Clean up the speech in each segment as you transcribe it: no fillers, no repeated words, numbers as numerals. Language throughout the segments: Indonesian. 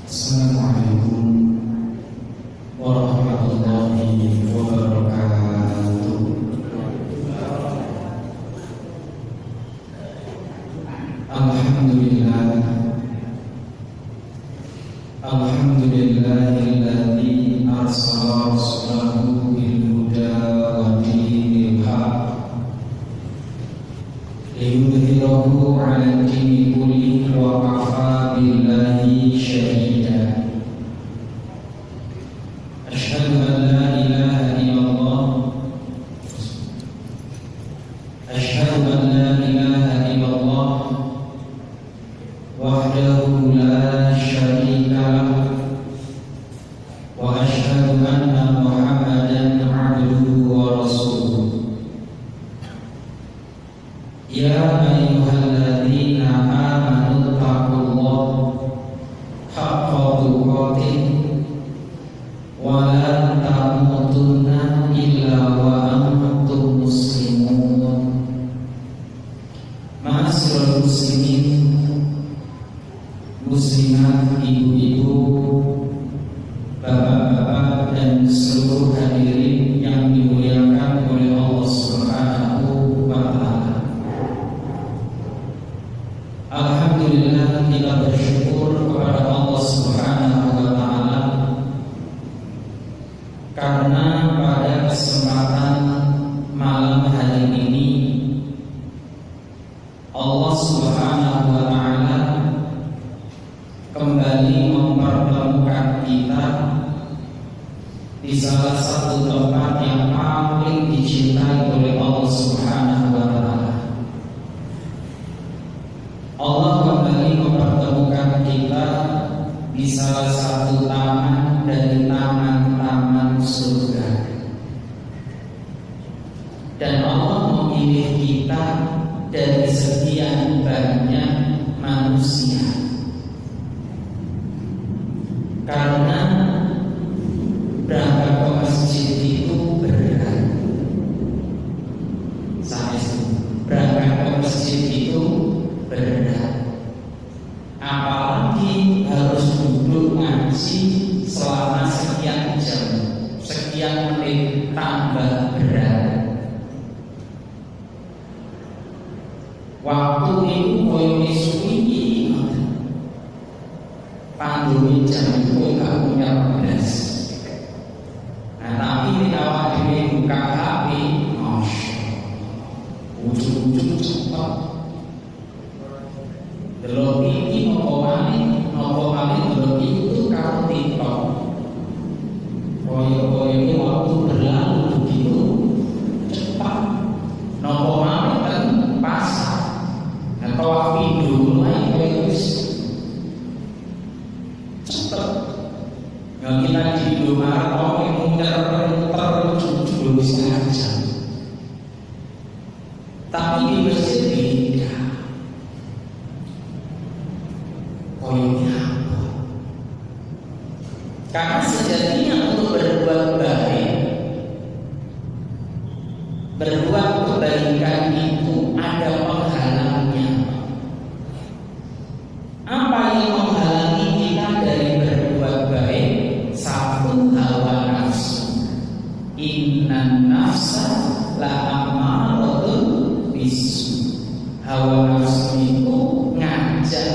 Assalamualaikum warahmatullahi wabarakatuh. Alhamdulillah, alhamdulillahilladzi arsala rasulahu bil huda wa dinil haq liyudhhirahu 'ala ad-dini kullihi wa kafaa billahi shahida. Asyhadu an la ilaha illallah Asyhadu an la ilaha illallah wahdahu la syarika lahu wa asyhadu anna Muhammadan 'abduhu wa rasuluh. Ya ayyuhalladzina amanu taqullaha haqqa tuqatih wa la tamutunna illa wa antum muslimun. Ma'asyiral muslimin, muslimat, ibu-ibu, bapak-bapak, dan seluruh hadirin yang dimuliakan oleh Allah Subhanahu wa Ta'ala. Alhamdulillah, kita bersyukur kepada Allah Subhanahu wa Ta'ala karena pada kesempatan malam hari ini Allah Subhanahu wa Ta'ala kembali mempertemukan kita di salah satu tempat yang paling dicintai oleh Allah Subhanahu wa Ta'ala. Allah kembali mempertemukan kita di salah satu taman dari taman-taman surga. Dan Allah memilih kita dari sekian banyak manusia. Karena berangkat ke masjid itu berat. Berangkat ke masjid itu berat. Apalagi harus duduk ngaji selama sekian jam, sekian menit, tambah berat. Waktu itu koyo isuki pandemi jam itu gak punya beras. Nah tapi awak dhewe buka HP, ujung-ujung cepat. Delok iki nopo malih delok itu karo TikTok. Koyo waktu berlalu begitu cepat. Nopo malih kan pasar. Atau video mulai wis cepet. Nggak kita di Indomaret mau muter jujur setengah jam. Tapi di masjid beda. Poinnya apa? Karena sejatinya untuk berbuat baik, berbuat kebaikan itu ada penghalangnya. Apa yang menghalangi kita dari berbuat baik? Satu, hawa nafsu. Innan nafsa la'ammaratun bisu. Hawa nafsu itu ngajak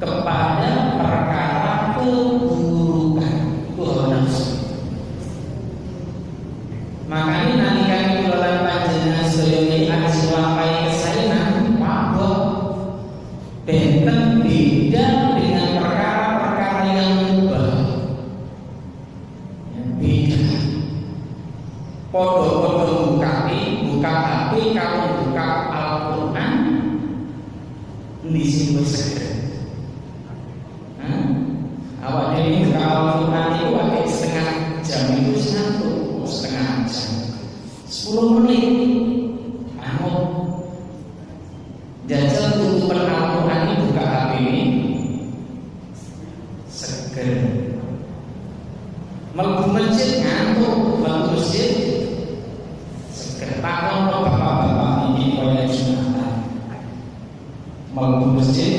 kepada perkara keburukan. Itu hawa nafsu. Makanya nanti kami bulan panjenengan sedaya aji lampai kesaenan mabok benten beda dengan perkara-perkara yang mubah. Beda. Podo-podo buka HP, kalau buka Al-Quran di sini seger. Awak jadi buka Al-Quran itu pakai setengah jam itu setengah jam 10 menit jajal tutupan Al-Quran ini buka HP ini seger. Mlebu masjid ngantuk, mlebu masjid seger. Takon bapak-bapak ini koyo Jumatan. Mlebu masjid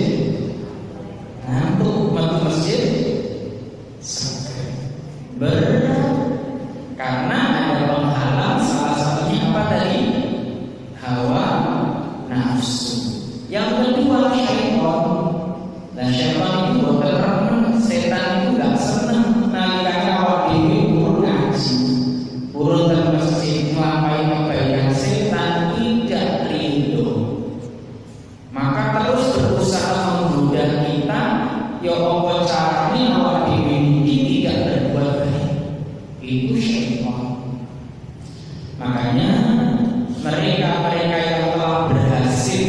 ngantuk, mlebu ya apa caranya awak dhewe iki tidak berbuat baik. Itu syaitan. Makanya mereka yang telah berhasil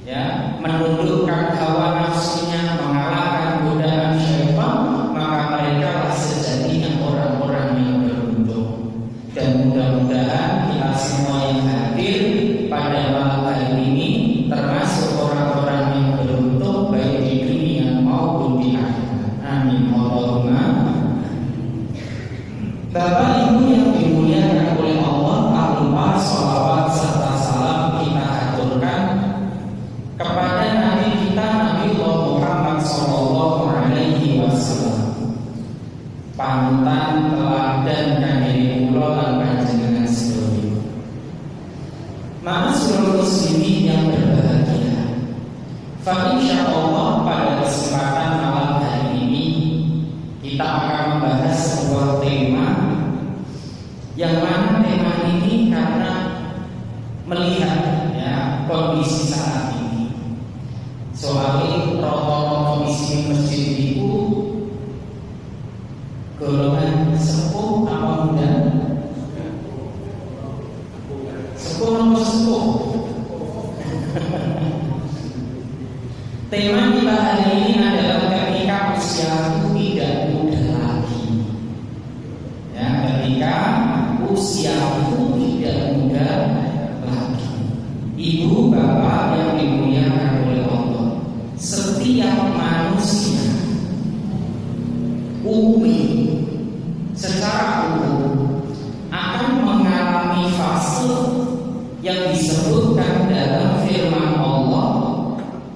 ya menundukkan hawa nafsunya, mengalahkan godaan syaitan, maka mereka lah sejatinya orang-orang yang beruntung. Dan mudah-mudahan kita semua yang hadir pada malam hari ini termasuk orang-orang yang beruntung baik di dunia maupun di akhirat. Amin Allahumma. Bapak Ibu yang dimuliakan oleh Allah, tak lupa sholawat serta salam kita aturkan kepada Nabi kita Nabi Muhammad Sallallahu Alaihi Wasallam, panutan teladan kangge kula lan panjenengan sedaya. Ma'asyiral muslimin yang berbahagia, fa insyaallah pada kesempatan malam hari ini kita akan membahas sebuah tema yang mana tema ini karena melihat ya kondisi saat ini. Soalnya rata-rata isi masjid itu golongan sepuh apa muda? Sepuh atau sepuh? Tema kita hari ini adalah ketika usia itu tidak muda lagi. Ya, ketika usia itu tidak muda lagi. Ibu bapak yang dimuliakan oleh Allah, setiap manusia umum secara umum akan mengalami fase yang disebutkan dalam firman Allah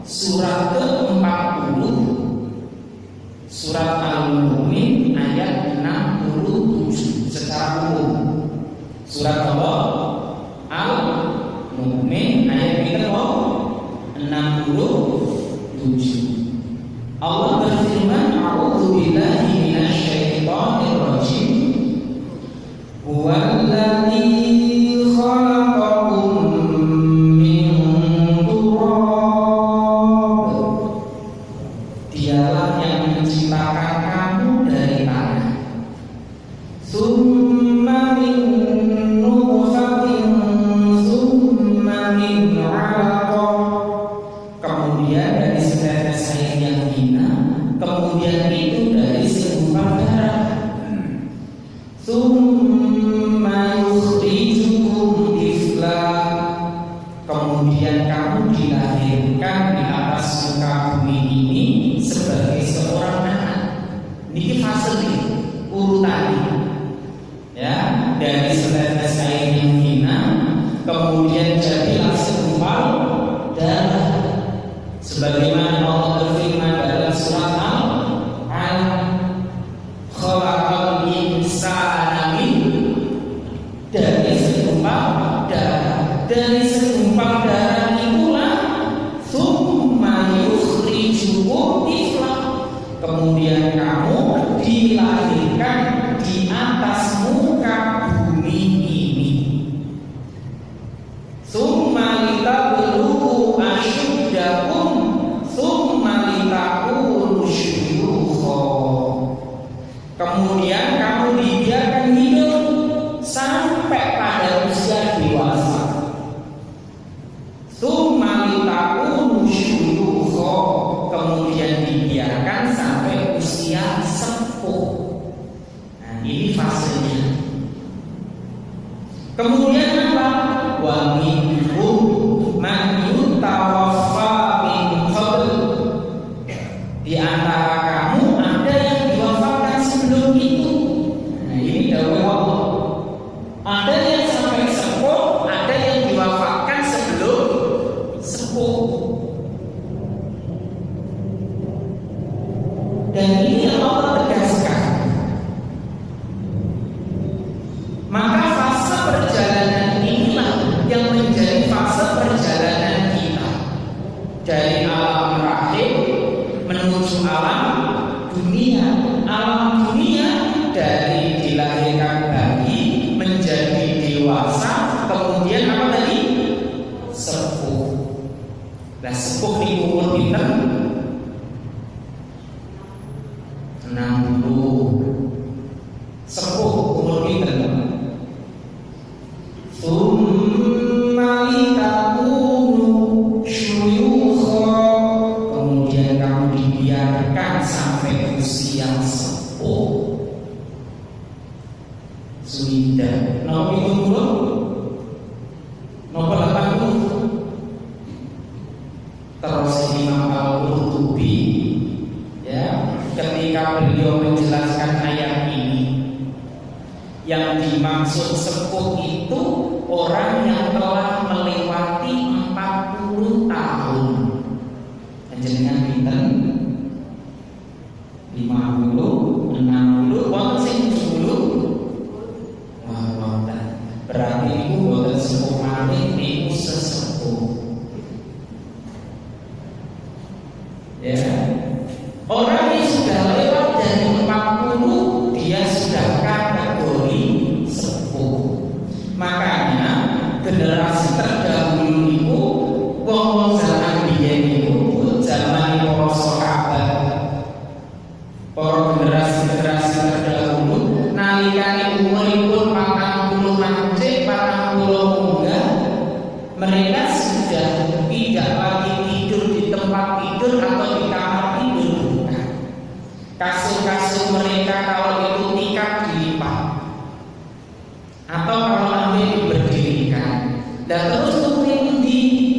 surat ke-40 surat Al-Mu'min ayat 67 secara umum. Surat Allah Al-Mu'min ayat berapa? 67. Allah berfirman, a'udzu billahi minasyaitonir rajim. Huwallazi khalaqakum min turab. Dialah yang menciptakan kamu dari tanah. Summa min nutfatin, summa min 'alaqah. Kemudian dari setetes air yang hina, kemudian itu dari segumpal darah. Summa yukhrijukum tifla. Kemudian kamu dilahirkan di atas muka bumi ini sebagai seorang anak. Ini fase urutannya. Ya, dari setetes air yang hina, kemudian jadilah segumpal darah. Sebagaimana Allah berfirman dalam surat Al-Alaq, khalaqal insana min, dari segumpal darah. Dari segumpal darah itulah tsumma yukhrijukum tifla. Kemudian kamu dilahirkan di atas muka bumi ini. Tsumma litablughu asyuddakum, tsumma litakunu syuyukha. Kemudian kamu dibiarkan hidup sampai pada usia dewasa. Tsumma litakunu syuyukha. Kemudian dibiarkan sampai usia sepuh. Nah, ini fasenya. Kemudian apa? Wa minhum man yutawaffa min qabl. Di antara kamu ada yang diwafatkan sebelum itu. Nah, ini dawuh Allah. Ada yang sampai sepuh, ada yang diwafatkan sebelum sepuh. Dan ini Allah tegaskan. Maka fase perjalanan inilah yang menjadi fase perjalanan kita dari alam rahim menuju alam dunia. Alam dunia dari dilahirkan bayi menjadi dewasa, kemudian apa tadi? Sepuh. Nah, sepuh di umur pinter dibiarkan sampai usia sepuh sudah nopo 70 nopo 80. Terus Imam Al-Qurtubi ya, ketika beliau menjelaskan ayat ini, yang dimaksud sepuh itu orang yang telah melewati 40 tahun. Jenengan pinten 50, 60, wonten sing 70. Wah, wonten. Berarti iku boten sepuh malih, niku sesepuh. Ya. Orang yang sudah lewat dari 40, dia sudah kategori sepuh. Makanya generasi terdahulu itu wong zaman biyen itu, zaman para sahabat, para generasi terdahulu, nalikane umuripun 40 mancik, 40 munggah, mereka sudah tidak lagi tidur di tempat tidur atau di kamar tidur. Kasur-kasur mereka kalau itu tikar dilipat, atau kalau ambil diberdirikan, dan terus kemudian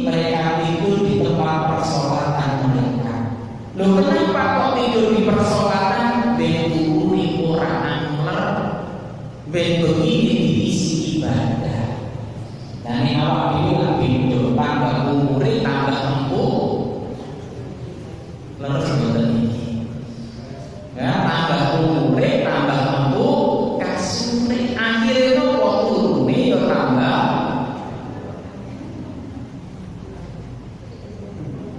mereka tidur di tempat persolatan mereka. Loh, kenapa kok tidur di persolatan? Ben turi orang angler, ben begini diisi ibadah. Dan ini awak itu lebih tambah umure tambah empuk. Leres boten iki. Ya, tambah umure tambah empuk, kasure akhire kok turune yo tambah.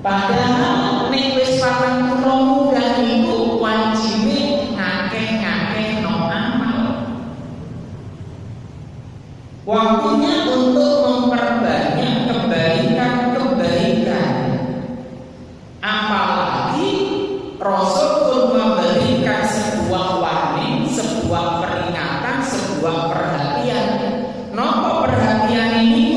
Padahal nek wis 40 munggah niku wajibe ngakeh-ngakeh no amal. Waktunya untuk memperbanyak kebaikan-kebaikan. Apalagi Rasul pun memberikan sebuah warning, sebuah peringatan, sebuah perhatian. Napa perhatian ini?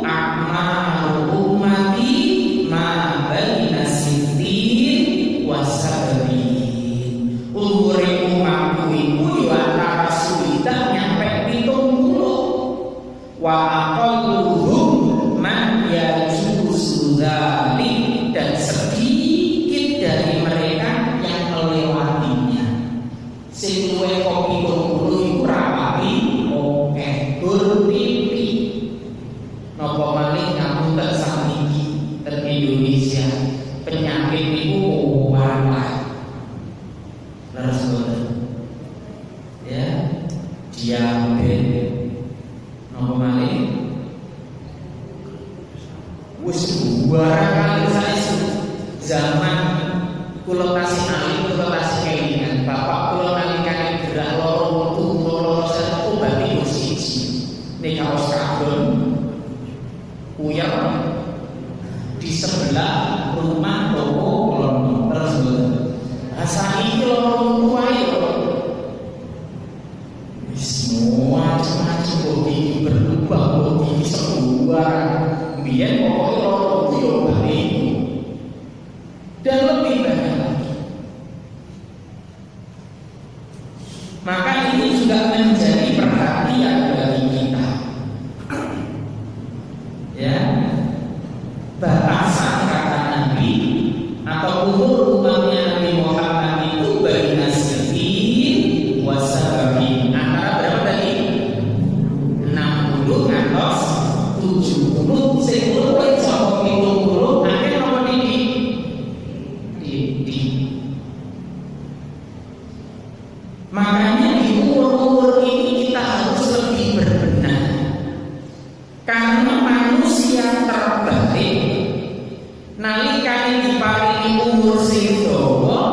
Amal ummati ma baina sintin wasabin. Umure umatku iku yo antara suwidak nyampe 70. Wa aqalluhum man yajuzu dzalik, dan sedikit dari mereka yang melewatinya. Sing luwih kopi 70 iku rapati oke gur pipi. Napa malih ngapunten sakniki ten Indonesia penyakit niku walah. Leres boten? Ya, diabetes. Napa malih? Wis barang kali sanes zaman kula tasih alim, kula tasih kelingan. Bapak kula nalikane gerak loro metu loro setu bati siji. Nek kaos karbon uyar di sebelah rumah toko kula terus boten. Saiki loro metu ae semua macam-macam bodi berubah, bodi sebuah biar pokoknya loro itu balik dan lebih banyak lagi. Maka ini juga menjadi perhatian bagi kita, ya. Batasan kata Nabi atau umur umatnya Nabi Muhammad itu baina sintin wasabin, antara berapa tadi? 60 ngantos 70. Sing luwih saka 70 akeh napa niki? Makanya di umur-umur ini kita harus lebih berbenah, karena manusia terbaik nalikane diparingi umur sing dawa,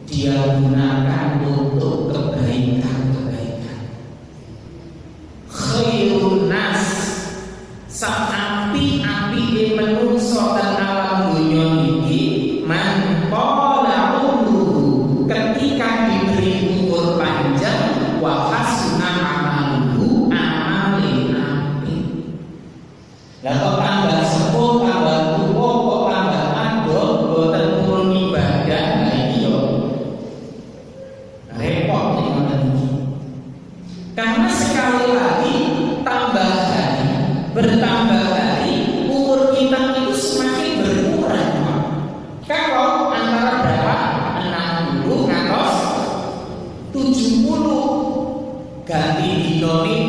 dia gunakan untuk kebaikan-kebaikan. Khairun nas, sapi-api menungso dan alam dunia ini, man qala umruhu, ketika diberi umur panjang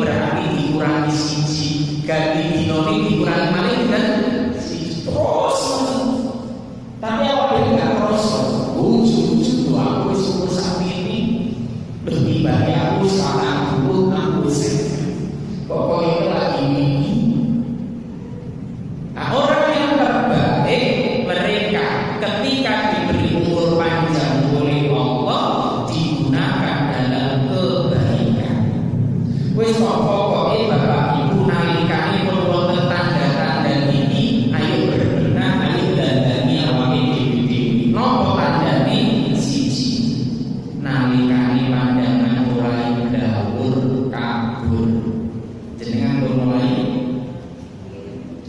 berarti dikurangi siji, ganti dino ini dikurangi malih dan terus. Tapi awak dhewe gak terus. Ujug-ujug aku wis umur sakmene. Lebih baik aku salah dulu aku sih. Pokoknya lagi ini. Nah, orang yang terbaik mereka ketika diberi umur panjang oleh Allah digunakan dalam kebaikan. Wis pokoknya Bapak Ibu nalikane pun wonten tanda-tanda ini, ayo berbenah, ayo dandani awake dhewe. Napa tandane? Siji. Nalikane pandangan mulai dawur kabur. Jenengan mulai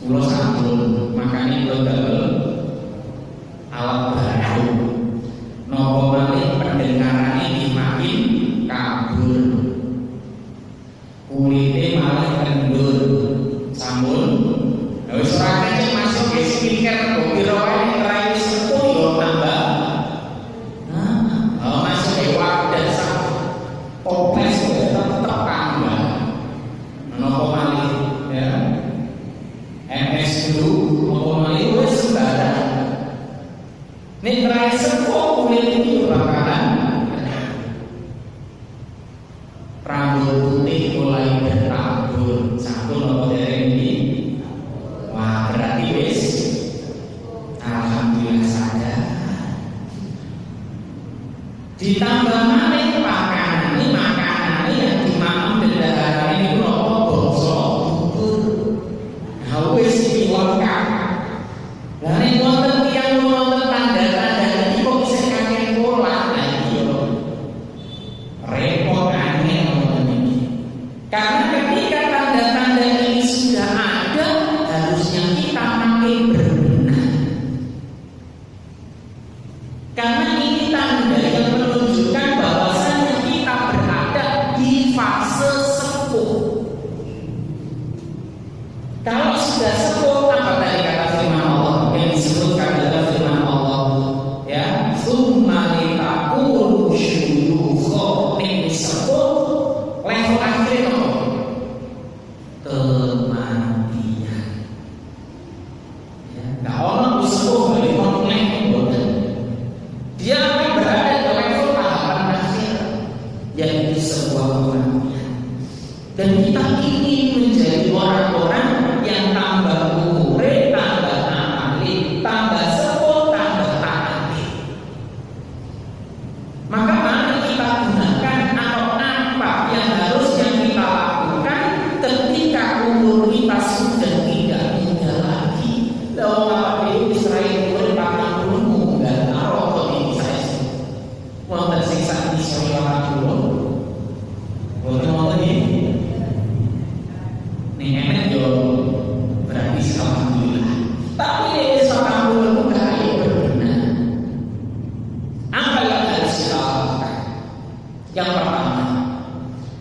kula sampun makane kula damel alat baru. Napa malih pendengarane makin kabur. Kulite malah kendur. Sampun. Lah wis ora kecek masuk ke speaker kok kira wae trai sepuh yo tambah. Masuk ke wadah sak toples tetep tambah. Napa malih ya. MS dulu apa malih wis sembarang. Nek trai sepuh kulit iki bakalan rambut putih mulai bertabur. Sampun apa dereng iki? Wah, berarti wis alhamdulillah saja. Ditambah maneh makanan yang dimakan bendahara ini nopo bangsa bubur. Nah wis iki lengkap. Lah nek wonten tiyang wonten tanda-tanda iki kok isih kakek pola nah iki yo repot aneh ngoten iki. Karena ketika tanda-tanda ini sudah ada, harusnya kita makin berbenah. Karena ini tanda yang menunjukkan bahwasanya kita berada di fase sepuh. Kalau sudah sepuh, apa tadi kata firman Allah yang disebutkan dalam firman Allah, ya, summa litakunu syuyukha, ini sepuh level akhirnya kematian. Ya, nggak orang sepuh balik mengklaim dia akan berada di level tahapan akhir, yaitu sebuah kematian. Dan kita ingin menjadi orang-orang yang tambah umure, tambah amali, tambah sepuh, tambah taati. Maka mari kita gunakan apa yang harusnya kita lakukan ketika umur kita sudah tidak muda lagi. Lalu apa itu Israel umur 40 munggah aroko ini saya. Wonten sing sak iso 40. Wonten iki. Ning enek yo berarti alhamdulillah. Tapi nek 40 munggah ayo berbenah. Apa yang harus kita lakukan? Yang pertama,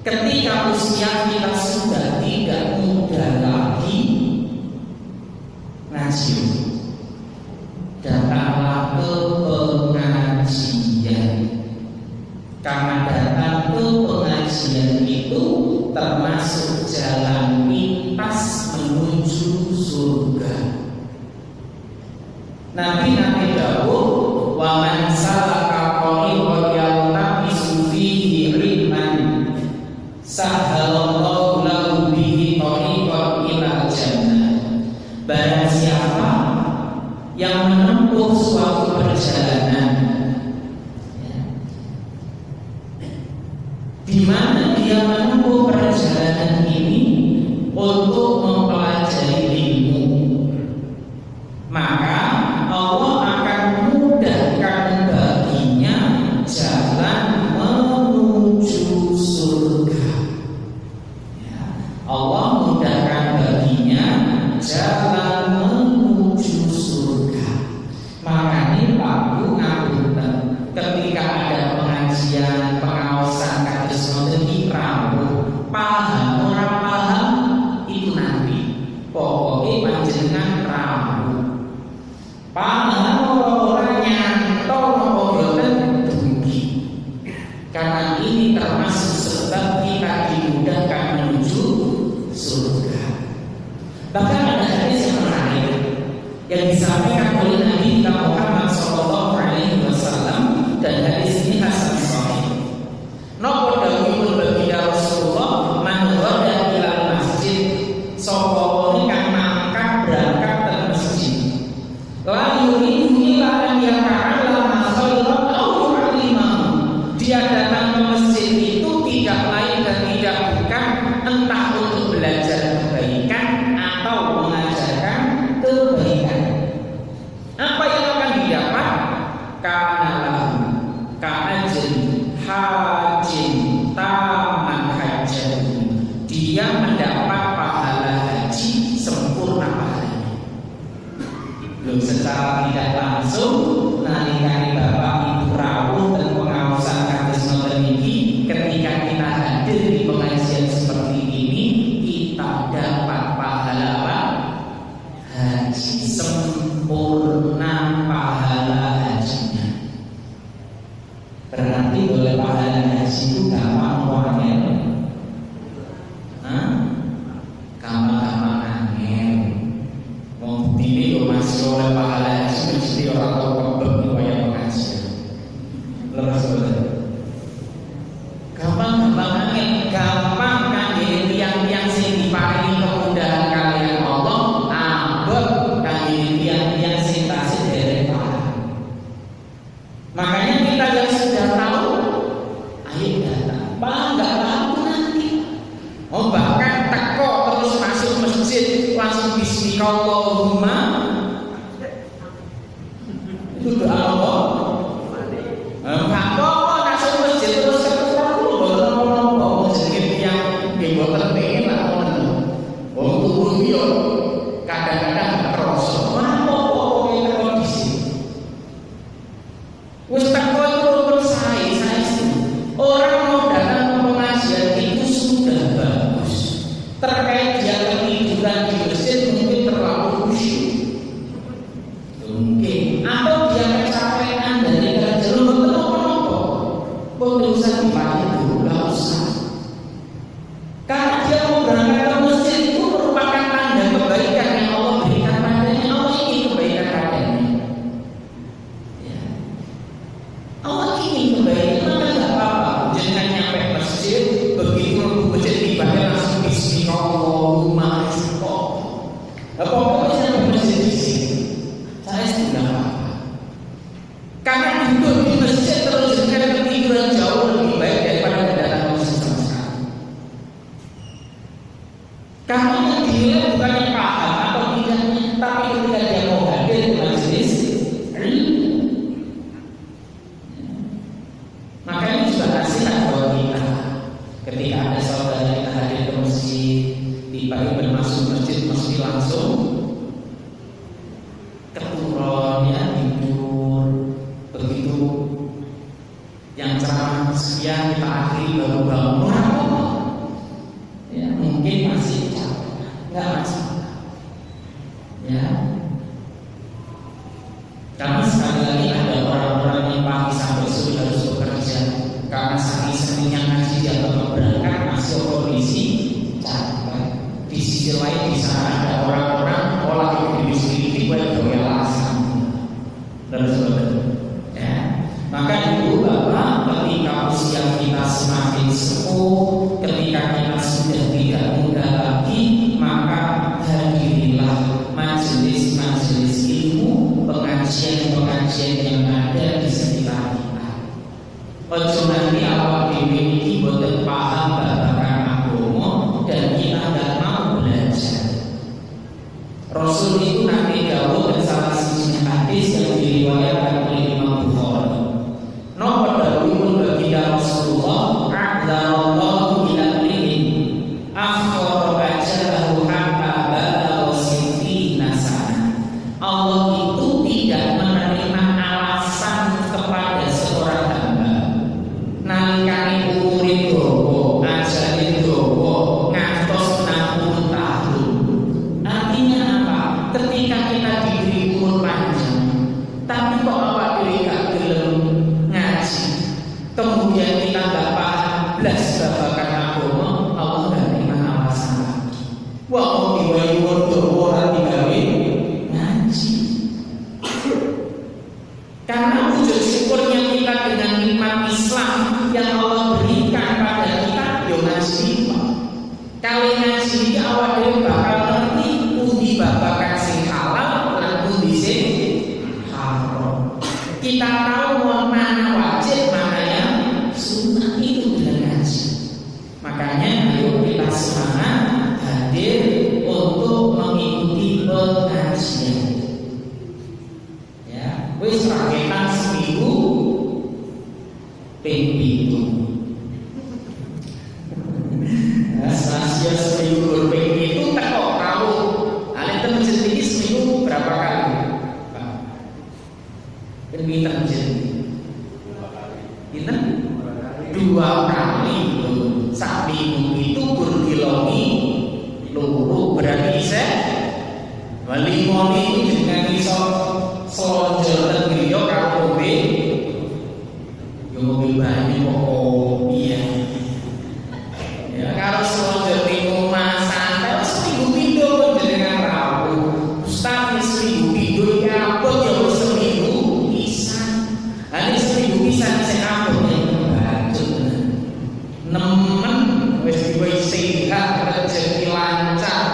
ketika usia kita sudah tidak muda lagi, ngaji, datanglah ke pengajian. Karena datang ke pengajian itu termasuk jalan pintas menuju surga. Nabi dawuh, wa man salaka tariqan yaltamisu fihi ilman sahalallahu lahu bihi tariqan ilal jannah. Barang siapa yang menempuh suatu perjalanan di mana dia menempuh perjalanan ini untuk mempelajari ilmu, maka Allah akan mudahkan baginya jalan menuju surga. Ya, Allah mudahkan baginya jalan menuju surga. Makanya Pak Bu ngapunten ketika ada pengajian, pengawasan kados ngoten iki rawuh, paham ora paham itu nanti. Pokoknya panjenengan rawuh. Paham ora nyantol napa boten dugi. Karena ini termasuk sebab kita dimudahkan menuju disampaikan oleh Nabi Muhammad SAW dan hadis ini hasan sahih. Nopo dawuhipun baginda Rasulullah man ghada ila masjid sapa wong kang mangkat berangkat ke masjid la yuridu illa an yata'allama khairan aw yu'allimahu. Dia datang ke masjid itu tidak lain dan tidak bukan entah untuk belajar kebaikan atau mengajarkan kebaikan. Apa yang akan didapat? Kana lahu ka'ajri hajin taman hajat. Dia mendapat pahala haji sempurna pahalanya. Belum secara tidak langsung nalikane bapak ibu rawuh dan pengawasan kados ngoten niki, ketika kita hadir di pengajian seperti ini kita dapat pahala apa? Haji sempurna pahala hajinya. Berarti boleh pahala haji itu gampang angel. Gampang angel. Wong bukti yo masih oleh pahala haji mesti orang tau kebek nih waya pengajian. Leres betul. Gampang angel, gampang kan tiang-tiang sing diparingi kemudahan kalian Allah, ambek kan tiang-tiang sing tasih derek paham. Makanya kita yang sudah tahu, ayo datang. Paham nggak tahu nanti. Oh bahkan teko terus masuk masjid langsung bismillahirrahmanirrahim. Itu doa Allah. Enggak apa-apa masuk masjid terus ketemu boten apa-apa jenenge tiyang nggih boten pengen lah ngoten. Wong turu yo kadang-kadang kerasa. Ora apa-apa kok teko di sini. Wis teko itu selesai, orang mau datang ke pengajian itu sudah bagus. Terkait dia ketiduran di masjid mungkin terlalu khusyuk, mungkin atau dia kecapean dari kerja lu kenapa? Boleh usah dipakai dulu, nggak usah. Karena dia mau berangkat ke masjid itu merupakan tanda kebaikan yang Allah berikan padanya. Allah ingin kebaikan padanya. Allah ingin kebaikan, maka nggak apa-apa. Jangan nyampe masjid, begitu masjid ibadah langsung bismillahirrahmanirrahim. Apa-apa sampai masjid di sini, saya sudah apa-apa. Karena duduk di masjid terus dengan ketiduran jauh lebih baik daripada kedatangan ke masjid sama sekali. Kamu yang dinilai bukan yang paham atau tidaknya, tapi ketika dia mau hadir di majelis ilmu. Makanya juga nasihat buat kita. Ketika ada saudara kita hadir ke masjid, tiba-tiba masuk masjid mesti langsung keturun ya tidur. Begitu yang ceramah sekian kita akhiri baru bangun. Ya mungkin masih capek, nggak masalah. Ya. Karena sekali lagi ada orang-orang yang pagi sampai sore harus bekerja. Karena saking seringnya ngaji dia tetap berangkat masih kondisi capek. Di sisi lain bisa ada orang-orang lagi di buat alasan dan sebagainya. Ya. Maka itu Bapak, ketika usia kita semakin sepuh, ketika kita sudah tidak muda lagi, maka hadirilah majelis-majelis ilmu, pengajian-pengajian yang ada di sekitar kita. Ojo nanti awak dhewe iki boten paham babagan agama dan kita tidak mau belajar. Rasul itu nanti dawuh dan salah satu hadis yang diriwayatkan oleh Imam Bukhari. Nomor dawuhipun baginda Rasulullah, "A'dzarallahu ila ilmin akhara ajalahu hatta balagha sittina sana." Allah itu tidak menerima alasan kepada seorang hamba nalikane umure dawa aja wujud syukurnya kita dengan nikmat Islam yang Allah berikan pada kita, yo ngaji. Kalau ngaji iki awak dhewe bakal ngerti pundi babagan sing halal lan pundi sing haram. Kita tahu mana wajib, mana yang sunnah, itu dengan ngaji. Makanya ayo kita semangat hadir untuk mengikuti pengajian. Ya, wis raketan seminggu ping 7. Rasio seminggu ping 7 teko rawuh. Ale temen jenenge seminggu berapa kali? Pinter jenenge. Pinter? 2 kali. Sak minggu itu berkilongi loro berarti isih walimoni itu dengan iso selonjol dan griya karo kowe yo ngombe banyu kok iya ya karo selonjol ning omah santai seminggu pindho jenengan rawuh Ustaz seminggu pindho ya apa ya seminggu pisan ane seminggu pisan sing abot nemen wis duwe sehat rezeki lancar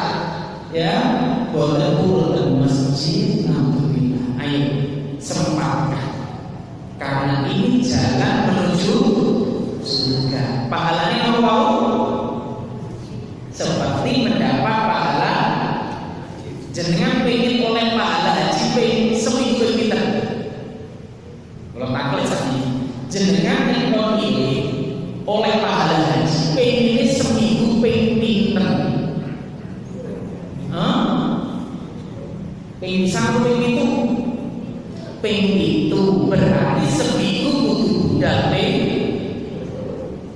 ya boten purun masjid alhamdulillah. Ayo sempatkan karena ini jalan menuju surga. Pahalanya apa mau? Seperti mendapat pahala jenengan pengen oleh pahala haji pengen seminggu pinter. Kalau takut sakit jenengan nek ini oleh pahala haji pengen seminggu pengen pinter. Pengen satu pengen itu berarti seminggu kudu date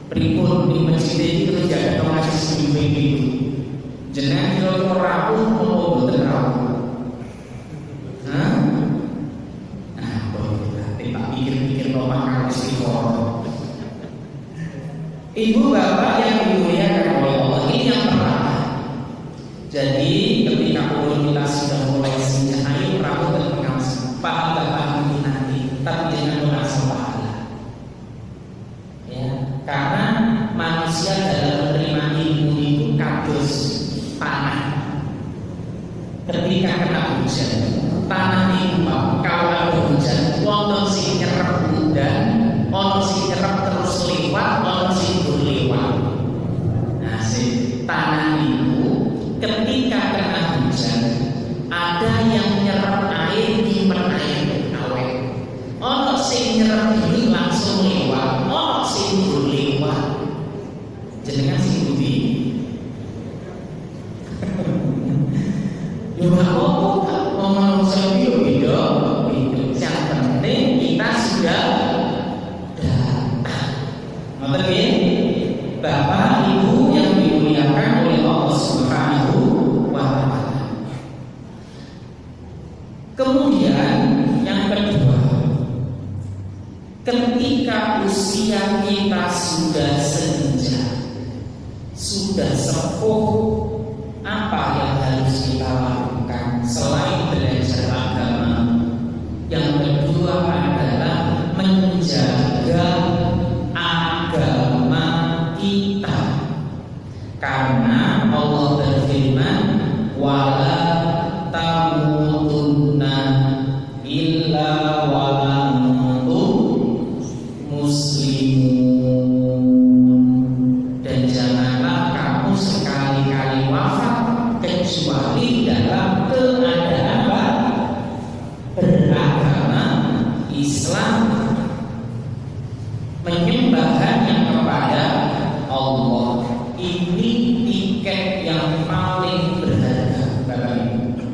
pripun di masjid iki terus jaga ngaji seminggu pengen itu. Jenengan kira-kira rapuh apa boten rapuh? Hah? Nah, berarti tak pikir-pikir nomah karo istighfar. Ibu bapak yang dimuliakan oleh Allah, ini yang pertama. Jadi ketika kita sudah mulai senja, ayo rapuh dan pengawasan. Paham tak paham ini nanti, tapi jangan merasa pahala. Ya, karena manusia dalam menerima ilmu itu kados tanah. Ketika kena hujan, tanah ini kalau ada hujan, wonten sing nyerep udan, ono sing nyerep terus lewat, ono sing lewat. Nah, si tanah itu ketika kena hujan, ada yang nyerap air di air awet. Ono sing nyerap ini langsung lewat, ono sing lewat. Jenengan sing budi. Yo apa ngomong sebio beda, yang penting kita sudah datang. Ngoten nggih? Bapak Ibu yang dimuliakan oleh Allah Subhanahu wa taala. Kemudian yang kedua, ketika usia kita sudah senja, sudah sepuh, apa yang harus kita lakukan selain belajar agama? Yang kedua adalah menjaga agama kita, karena Allah berfirman wala tamutunna illa wa antum muslimun, dan janganlah kamu sekali-kali wafat kecuali dalam keadaan beragama Islam, menyembah hanya kepada Allah. Ini tiket yang paling berharga, Bapak Ibu.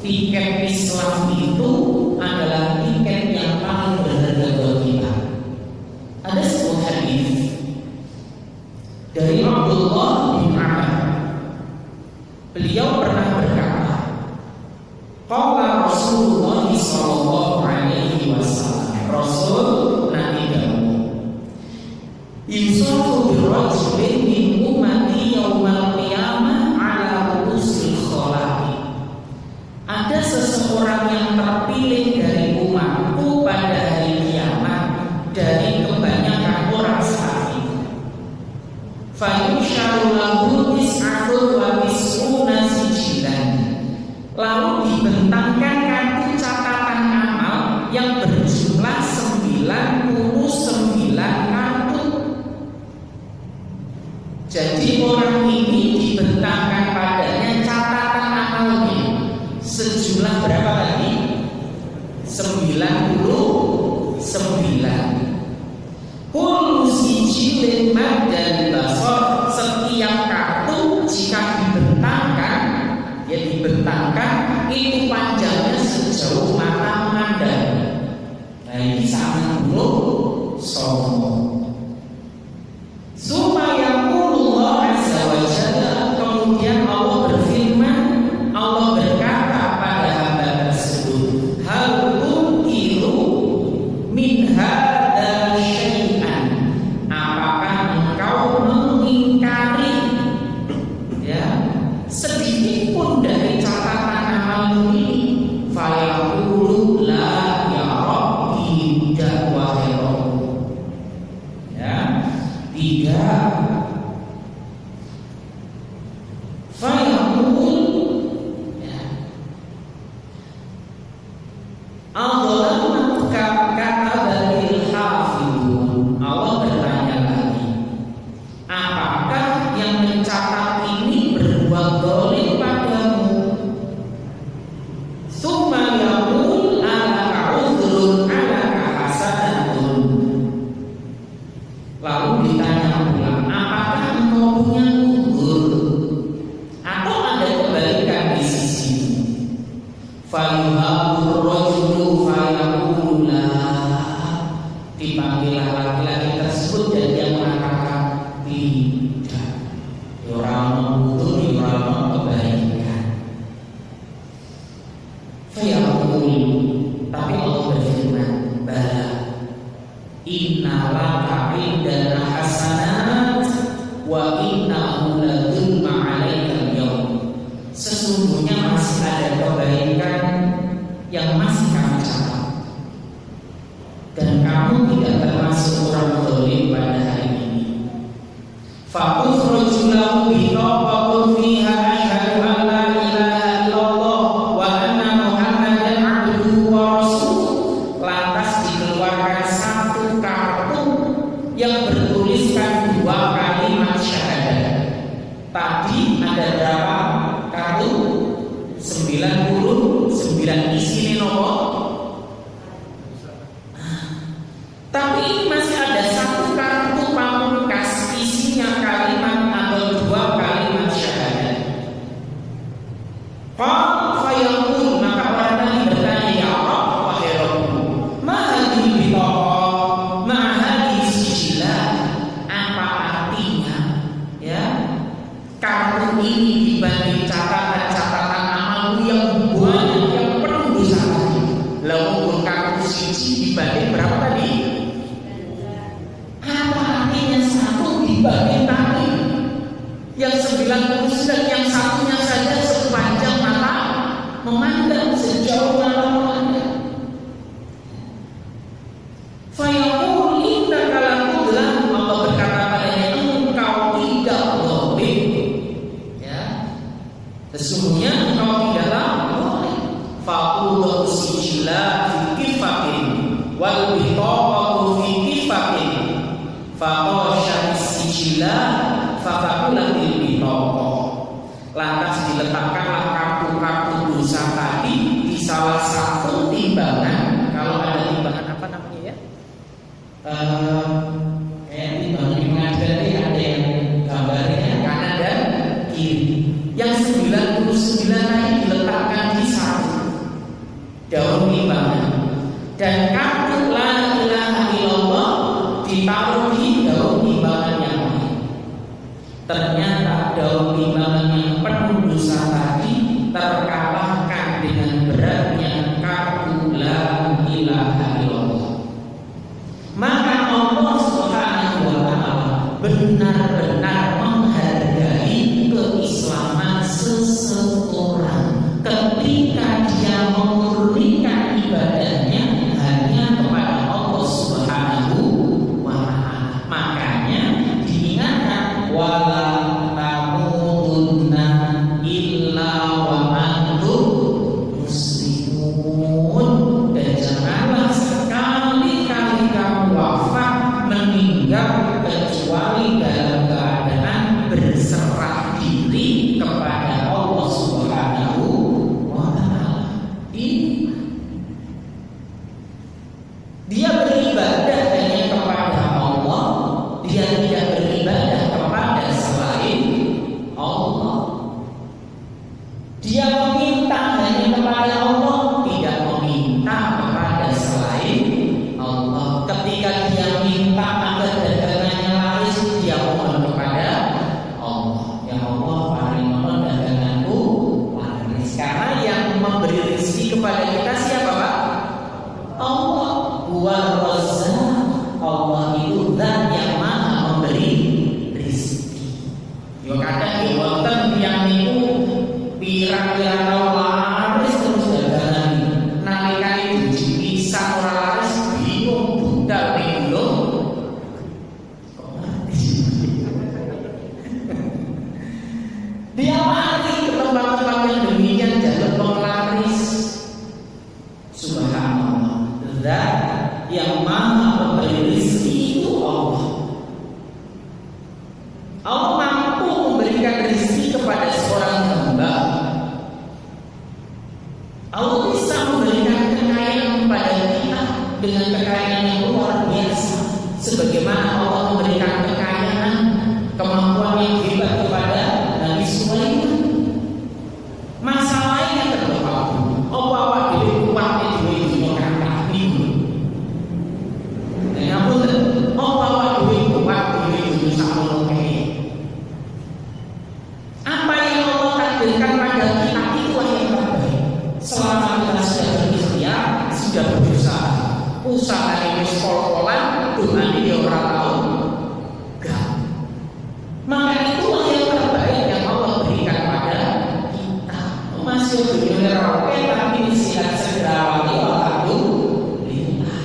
Tiket Islam itu adalah tiket yang paling berharga buat kita. Ada sebuah hadis dari Abdullah bin Amr. Beliau pernah berkata, qala Rasulullah sallallahu alaihi wasallam, Rasul Nabi dawuh, yusafu birrajulin min ummati yaumal qiyamah ala ru'usil khalaqi. Ada seseorang yang terpilih dari umat dibentangkan padanya catatan amalnya sejumlah berapa tadi? 99. Kullu sijilin maddan basar, setiap kartu jika dibentangkan itu panjangnya sejauh mata memandang. Nah ini sangat buruk sombong. Supaya Allah azza wa jalla, kemudian Allah berfirman, Allah berkata pada hamba tersebut, hal tunkiru min hadza syai'an, apakah engkau mengingkari sedikit pun dari catatan amalmu ini? Fayaqulu la ya rabbi, tidak wahai Rabbku. Tidak. Fayaqul Allah kata dari hafidun. Allah bertanya lagi, apakah yang mencatat ini berbuat zalim padamu? Summa yaqul alaka uzrun alaka hasanatun. Lalu ditanya ulang, apakah engkau punya uzur atau ada kebaikan di sisimu? Fayuhabur rajulu fayaqulu la, dipanggillah laki-laki tersebut dan dia mengatakan tidak. Orang uzur, orang kebaikan. Fayaqul, tapi Allah berfirman, bala inna laka indana hasanat wa innahu ladulma alaika al-yawm. Sesungguhnya masih ada kebaikan yang masih kami catat, dan kamu tidak termasuk orang zalim pada hari ini. Fa'ukhruju lahu bitaqatin fiha asyhadu an la ilaha illallah wa anna muhammadan abduhu wa rasuluh. Lantas dikeluarkan satu kartu yang bertuliskan 2 kalimat syahadat. Tadi ada berapa kartu? 99. Isinya nomor. Tapi ini masih ada satu kartu pamungkas, isinya kalimat atau 2 kalimat syahadat. Fayaqul, maka orang tadi bertanya, ya Rabb, wahai Rabbku, ma hadhihi bitaqah, ma hadhihi sijilah, apa artinya kartu ini dibanding catatan-catatan amalmu yang banyak, yang penuh dosa tadi. Lalu kartu siji dibanding berapa tadi? Apa artinya satu dibanding tadi yang 99, yang satunya saja sepanjang mata memandang, sejauh mata memandang. Fayaqul innaka la tudlam, Allah berkata padanya, engkau tidak zalim. Sesungguhnya engkau tidaklah zalim. Faqulu sijillah fi kifatin wal bitaqatu fi kifatin faqasha sijillah faqulatil bitaqah. Lantas diletakkanlah kartu-kartu dosa tadi di salah satu timbangan. Kalau ada timbangan apa namanya ya? Kayak timbangan di pengadilan ini ada yang gambarnya kanan dan kiri. Yang 99 tadi diletakkan di satu daun timbangan, dan kartu la ilaha illallah ditaruh di daun timbangan yang lain. Ternyata daun timbangan yang penuh dosa tadi terkalahkan dengan beratnya kartu la ilaha illallah. Maka Allah Subhanahu wa ta'ala benar-benar menghargai keislaman seseorang ketika dia memurnikan ibadahnya hanya kepada Allah Subhanahu wa ta'ala. Makanya diingatkan, wala tamutunna illa wa antum muslimun, dan janganlah sekali-kali kamu wafat meninggal kecuali dalam keadaan doanya ya orang tahu gak. Maka itulah yang terbaik yang Allah berikan pada kita. Masih dunia roke tapi sihat segera wali alhamdulillah.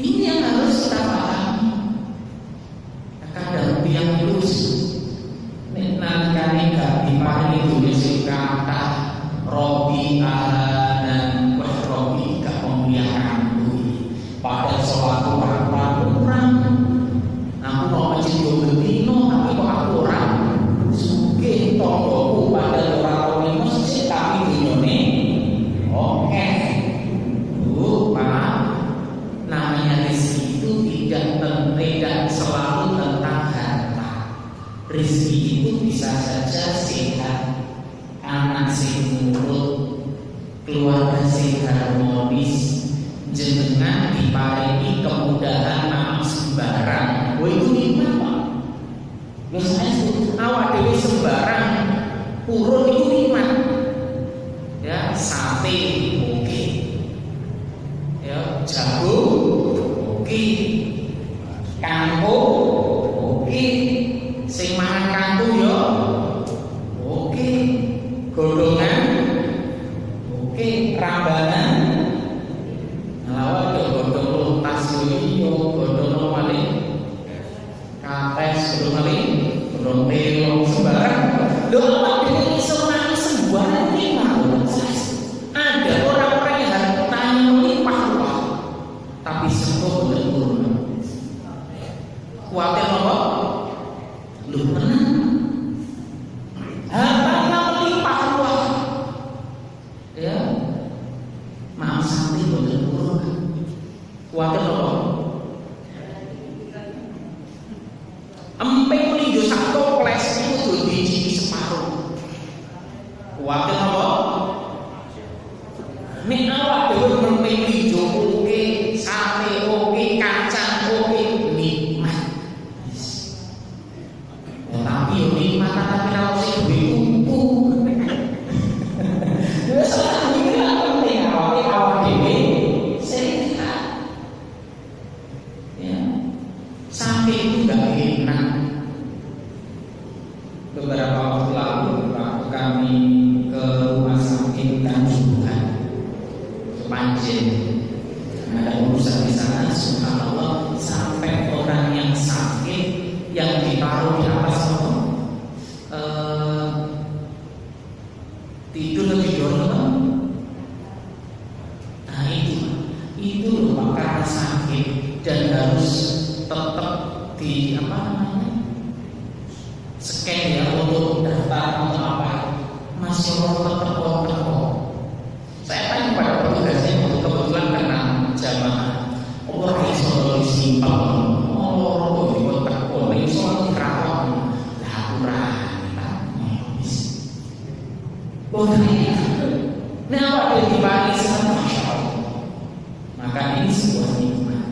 Ini yang harus kita pahami. Kadang tiang lulus nanti gak diparingi dunia sing kata Robi dan Robi gak memuliakan duit. Pada sholat kurang. Aku mau masjid Dino tapi kok aku orang sugih tonggoku pada orang masjid tapi dunyone oke. Pak, namanya rezeki itu tidak selalu tentang harta. Rezeki itu bisa saja sehat, anak sing nurut, keluarga sing harmonis, jenengan diparingi kemudahan maaf sembarang. Wah itu nikmat Pak. Biasanya awak dewi sembarang urut itu nikmat. Ya sate oke, ya jago oke, kangkung oke, sing mangan kangkung ya oke, godongan oke, rambanan lawat godong luntas yo godong maling kates godong maling godong telo sembarang. Lho apa ini sembarang sembarang nikmat. Ada orang-orang yang hartanya melimpah-limpah tapi sembuh dan turun. Kuatir apa? Lu tenang. Hartanya melimpah-limpah. Ya. Maaf sampai boten turun. Kuatir apa? Emping melinjo sak toples itu kudu dicicipi separuh. Kuatir apa? Nek awak dhewe emping melinjo oke, sate oke, kacang oke, nikmat. Tapi yo nikmat tapi ora sing duwe tuku. Ya salah iki lha penting awak dhewe sehat. Ya. Sampai itu gak enak. Beberapa waktu lalu waktu kami ke rumah sakit Kanjuruhan Panjen, ada urusan di sana, subhanallah, sampai orang yang sakit yang ditaruh di atas tidur lebih dulu. Nah itu loh Pak, karena sakit dan harus tetap di apa namanya scan ya untuk daftar untuk apa, masih orang tetap. Saya tanya pada petugasnya untuk kebetulan karena jamaah orang isolasi simpel, orang itu terkon, isolasi kerawat, laporan, bodoh ini. Nah awak dari dibagi sama Masya Allah. Maka ini sebuah nikmat.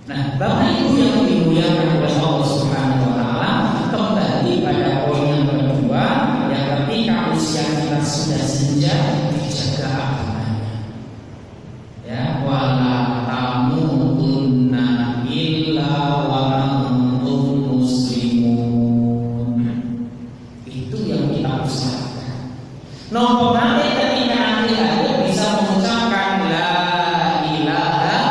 Nah, Bapak Ibu yang dimuliakan oleh Allah Subhanahu wa taala, kembali pada poin yang kedua, yang ketika usia kita sudah senja, dijaga agamanya. Ya, wala tamutunna illa wa antum muslimun. Itu yang kita usahakan. Nomor nanti ketika nanti ada bisa mengucapkan la ilaha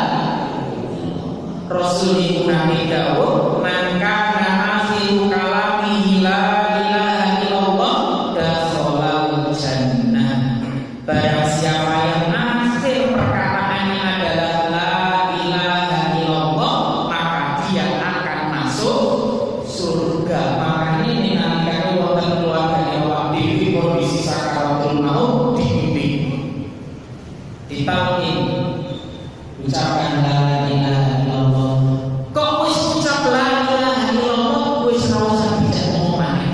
Rasulullah Nabi Dawud, man kana akhiru kalamihi la ilaha illallah dakhalal jannah. Barang siapa yang akhir perkataannya adalah la ilaha illallah, maka dia akan masuk surga. Makanya ini nanti wonten keluarganya Pak Dewi kondisi sakaratul maut dibimbing, ditalkin, ucapan la ilaha illallah. Kok wis ucap la ilaha illallah wis ora usah bijak ngomong maneh.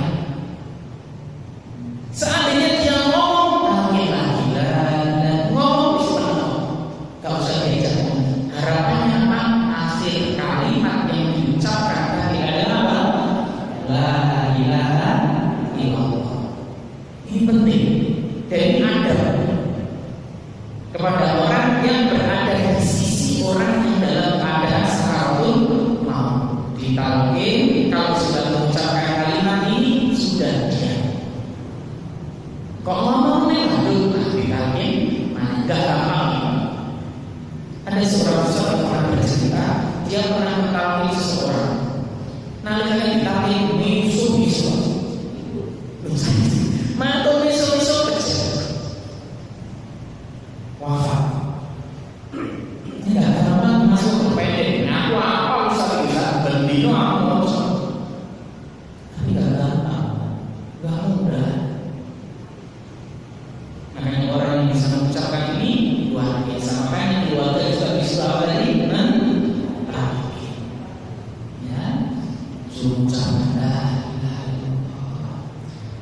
Seandainya dia ngomong la ilaha illallah, ngomong wis penuh, gak usah bijak ngomong. Harapannya apa? Akhir kalimat yang diucapkan tadi adalah apa? La ilaha illallah. Ini penting dan ini adab kepada orang yang berada di sisi seorang ustaz yang pernah bercerita, dia pernah mentalki seseorang. Nalikane ditalki misu-misu. Mantul misu-misu kecil. Wafat. Ini gak kenapa masuk ke pendek. Aku apa ustaz bisa bendino aku mau. Tapi gak gampang, gak mudah. Makanya orang yang bisa mengucapkan ini luar biasa. Makanya keluarga juga bisa tadi mentauhid. Ya, mengucapkan la ilaha illallah.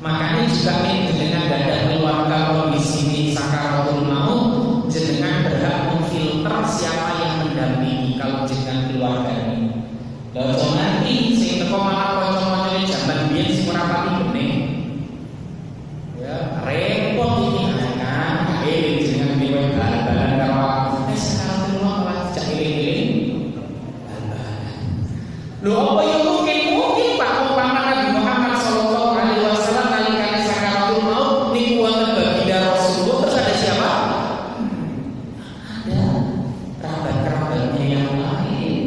Makanya juga dengan ada keluarga kondisi ini sakaratul maut, jenengan berhak memfilter siapa yang mendampingi kalau jenengan keluarga ini. Lalu nanti sing teko malah kanca-kancane jaman biyen sing ora pati bening. Ya, repot ini kan. Jenengan piye bal-balan karo aku. Sakaratul maut malah jak eling-eling bal-balan. Lho apa yang mungkin Pak umpama Nabi Muhammad sallallahu alaihi wasallam nalikane sakaratul maut niku wonten baginda Rasulullah, terus ada siapa? Ada kerabat-kerabatnya yang lain.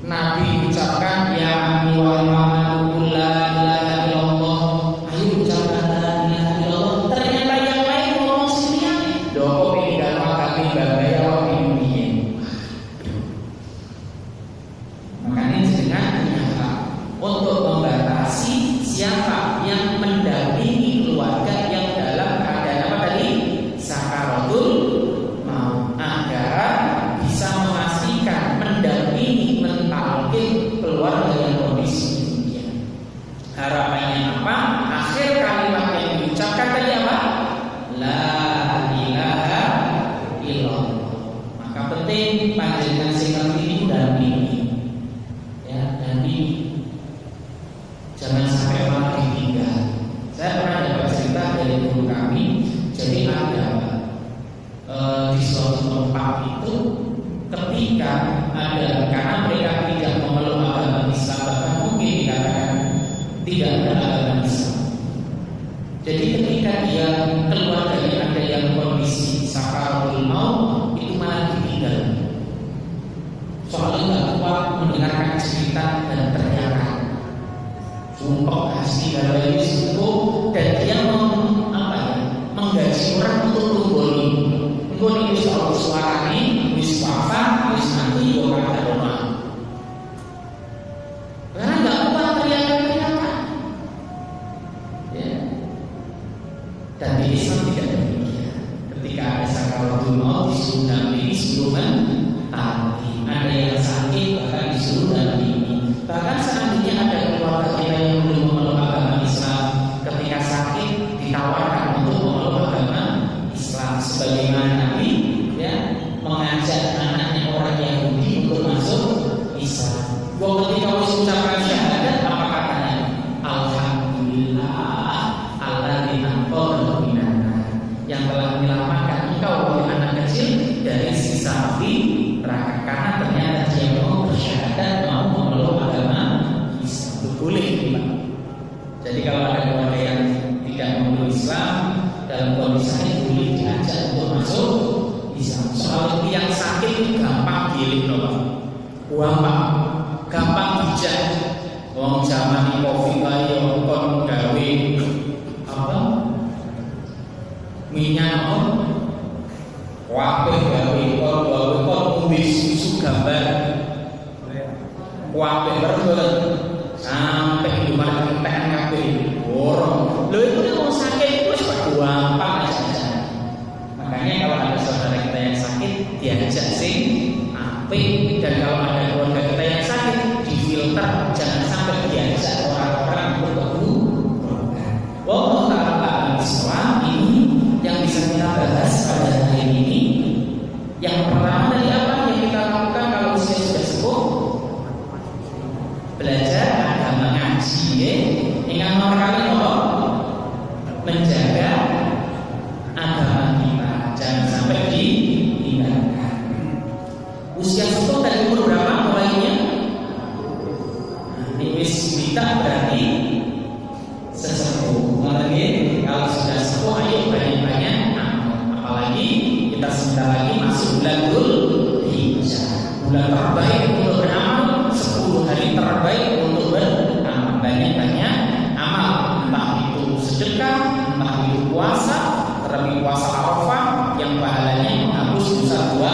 Nabi ucapkan ya ammi wa Muhammadul la ilaha illallah. Ayo ucapkan la ilaha illallah. Ternyata yang lain ngomong sendirian. Doko pindah makami babaya wa bidunya. Makanya jenengan punya hak untuk membatasi siapa yang mendampingi keluarga yang dalam keadaan apa tadi? Sakaratul maut, agar bisa memastikan mendampingi mentalkin keluarga yang kondisi demikian. Harapannya apa? Akhir kalimat yang diucapkan tadi apa? La ilaha illallah. Maka penting panjenengan sing ngerti itu dampingi. Ya, dampingi. Jangan sampai malah ditinggal. Saya pernah dapat cerita dari guru kami. Jadi ada di suatu tempat itu ketika ada, karena mereka tidak memeluk agama Islam, bahkan mungkin dikatakan tidak ada agama Islam. Jadi ketika dia keluar dari ada yang kondisi sakaratul maut itu malah ditinggal. Soalnya nggak kuat mendengarkan cerita dan teriakan. Sumpah asli dari situ, dan dia menggaji orang untuk tunggoni. Tunggoni itu soal suara ini, wis wafat, wis mati, bukan ada rumah. Karena nggak kuat teriakan-teriakan. Ya. Dan di Islam tidak demikian. Ketika ada sakaratul maut disuruh dampingi, disuruh mentauhid. Ada yang sakit bahkan disuruh dampingi. Bahkan seandainya ada keluarga kita yang belum memeluk agama Islam, ketika sakit ditawarkan untuk memeluk agama Islam, sebagaimana Nabi ya mengajak anaknya orang Yahudi untuk masuk Islam. Ketika wis ucapkan syahadat, apa katanya? Alhamdulillah alladzi anqadha minan nar, yang telah menyelamatkan engkau wahai anak kecil dari siksa api neraka, karena ternyata dia mau bersyahadat, mau memeluk agama Islam. Itu boleh, Pak. Jadi kalau ada keluarga yang tidak memeluk Islam, dalam kondisi ini boleh diajak untuk masuk Islam. Soal yang sakit itu gampang giling, Pak. Gampang bijak. Wong zaman Covid kaya kon gawe apa? Minyak wape gawe kon umbi susu gambar. Wape bergolek sampai di mana entek kabeh. Borong. Lho itu mau sakit wis gampang aja. Makanya kalau ada saudara kita yang sakit diajak sing apik, dan kalau ada keluarga kita yang sakit difilter, jangan sampai diajak orang-orang untuk berobat. Wallahu ta'ala a'lam. Ini yang bisa kita bahas pada hari ini. Yang pertama tadi apa yang kita lakukan kalau usia sudah sepuh? Belajar agama, ngaji ya. Ingat nomor kali menjaga agama kita, jangan sampai ditinggalkan. Usia sepuh dari umur berapa mulainya? Ini kita berarti sesepuh. Lagi kalau sudah sepuh, ayo banyak-banyak amal. Apalagi kita sebentar lagi masuk bulan Dzulhijjah. bulan terbaik untuk beramal, 10 hari terbaik untuk beramal. Banyak-banyak amal, entah itu sedekah, entah itu puasa, terlebih puasa Arafah yang pahalanya menghapus dosa 2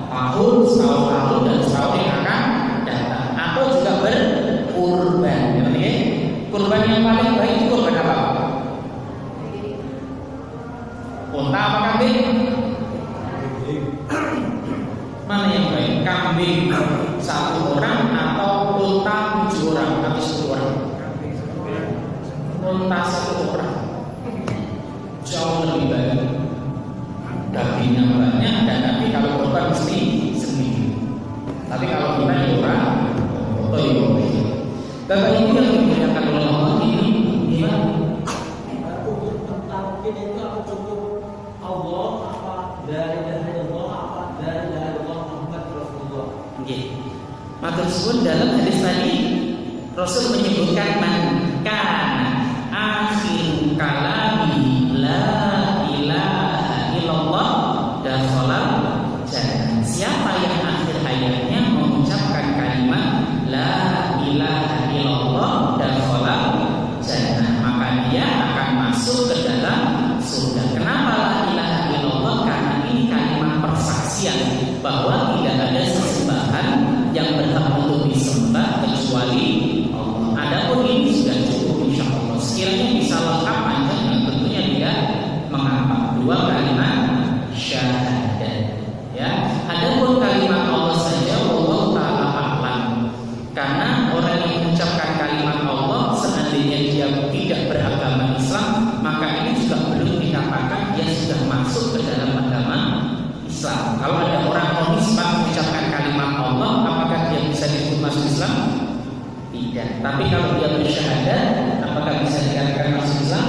tahun, setahun lalu dan setahun yang akan datang. Atau juga berkurban. Kurban yang paling baik itu kurban apa? Unta apa kambing? Mana yang baik? Kambing 1 orang atau unta 7 orang atau 10 orang? Unta 1 orang jauh lebih baik. Dagingnya banyak dan tapi kalau korban mesti sendiri. Tapi kalau kita ya orang foto ya. Bapak Ibu yang dimuliakan oleh Allah, ini gimana? Untuk tauhid itu apa cukup Allah, apa dari Allah, apa dari Allah Muhammad Rasulullah? Oke. Matur suwun, dalam hadis tadi Rasul menyebutkan man kana akhir kalami la ilaha illallah dakhala jannah. Siapa yang akhir hayatnya mengucapkan kalimat la ilaha illallah dakhala jannah, maka dia akan masuk ke dalam surga. Kenapa la ilaha illallah? Karena ini kalimat persaksian bahwa tidak ada sesembahan yang berhak untuk disembah kecuali Allah. Adapun ini sudah cukup insyaallah. Sekiranya bisa lengkap panjang, tentunya dia menghafal 2 kalimat syahadat. Ya, adapun kalimat Allah saja Allah taala a'lam. Karena orang yang mengucapkan kalimat Allah seandainya dia tidak beragama Islam, maka ini juga belum dikatakan dia sudah masuk ke dalam agama Islam. Kalau ada orang non-Islam mengucapkan kalimat Allah, apakah dia bisa disebut masuk Islam? Tidak. Tapi kalau dia bersyahadat, apakah bisa dikatakan masuk Islam?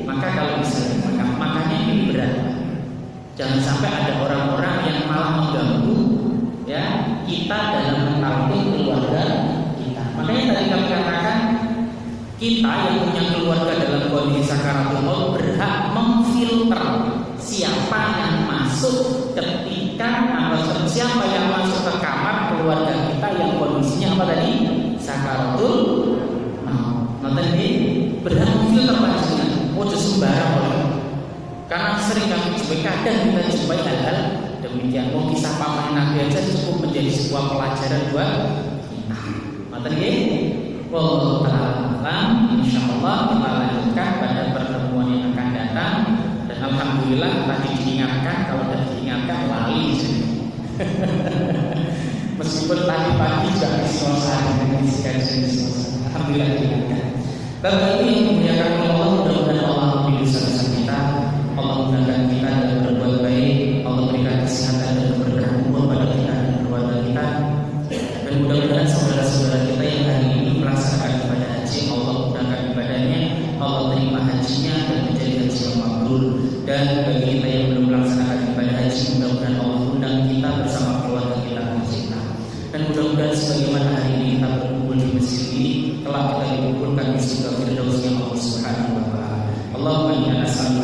Maka kalau bisa, makanya ini berat. Jangan sampai ada orang-orang yang malah mengganggu ya kita dalam mentalkin keluarga kita. Makanya tadi kami katakan kita yang punya keluarga dalam kondisi sakaratul maut berhak memfilter siapa yang masuk ketika atau siapa yang masuk ke kamar keluarga kita yang kondisinya apa tadi? Sakaratul maut. Tadi berhak memfilter maksudnya. Ojo sembarang orang. Karena sering kami jumpai, kadang kita jumpai hal-hal demikian. Mau kisah paman Nabi aja cukup menjadi sebuah pelajaran buat kita. Materi wallahu ta'ala, insyaallah kita lanjutkan pada pertemuan yang akan datang. Dan alhamdulillah tadi diingatkan, kalau sudah diingatkan lali. Meskipun tadi pagi juga diskusikan, alhamdulillah diingatkan. Bapak Ibu yang memuliakan Allah, mudah-mudahan Allah memberi dosa-dosa kita, Allah mudahkan kita dalam berbuat baik, Allah berikan kesehatan dan keberkahan umur pada kita dan keluarga kita. Dan mudah-mudahan saudara-saudara kita yang hari ini melaksanakan ibadah haji, Allah mudahkan ibadahnya, Allah terima hajinya dan menjadi haji yang mabrur. Dan bagi kita yang belum melaksanakan ibadah haji, mudah-mudahan Allah undang kita bersama keluarga kita tercinta. Dan mudah-mudahan sebagaimana hari ini kita berkumpul di masjid ini, telah kita dikumpulkan di surga Firdaus yang Allah Subhanahu wa taala. Allahumma inna nas'aluka